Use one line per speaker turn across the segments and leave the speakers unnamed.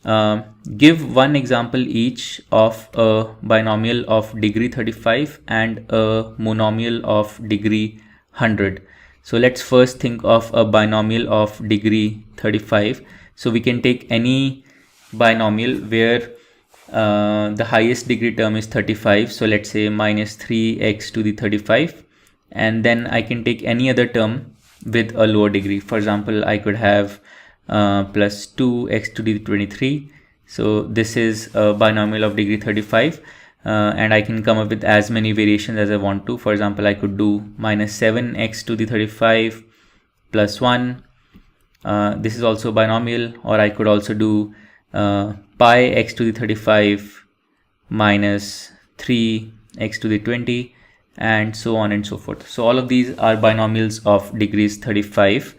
Give one example each of a binomial of degree 35 and a monomial of degree 100. So let's first think of a binomial of degree 35. So we can take any binomial where the highest degree term is 35. So let's say minus 3x to the 35. And then I can take any other term with a lower degree. For example, I could have plus 2x to the 23. So this is a binomial of degree 35. And I can come up with as many variations as I want to. For example, I could do minus 7x to the 35 plus 1. This is also binomial. Or I could also do pi x to the 35 minus 3x to the 20, and so on and so forth. So all of these are binomials of degrees 35.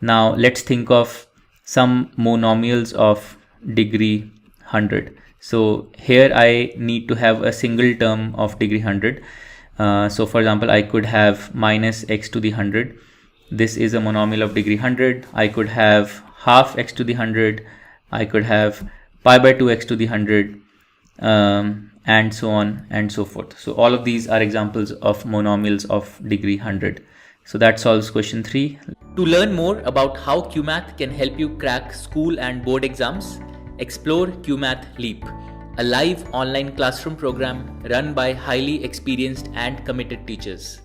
Now let's think of some monomials of degree 100. So here I need to have a single term of degree 100. So for example, I could have minus x to the 100. This is a monomial of degree 100. I could have half x to the 100. I could have pi by 2x to the 100, and so on and so forth. So all of these are examples of monomials of degree 100. So that solves question 3.
To learn more about how QMath can help you crack school and board exams, explore QMath Leap, a live online classroom program run by highly experienced and committed teachers.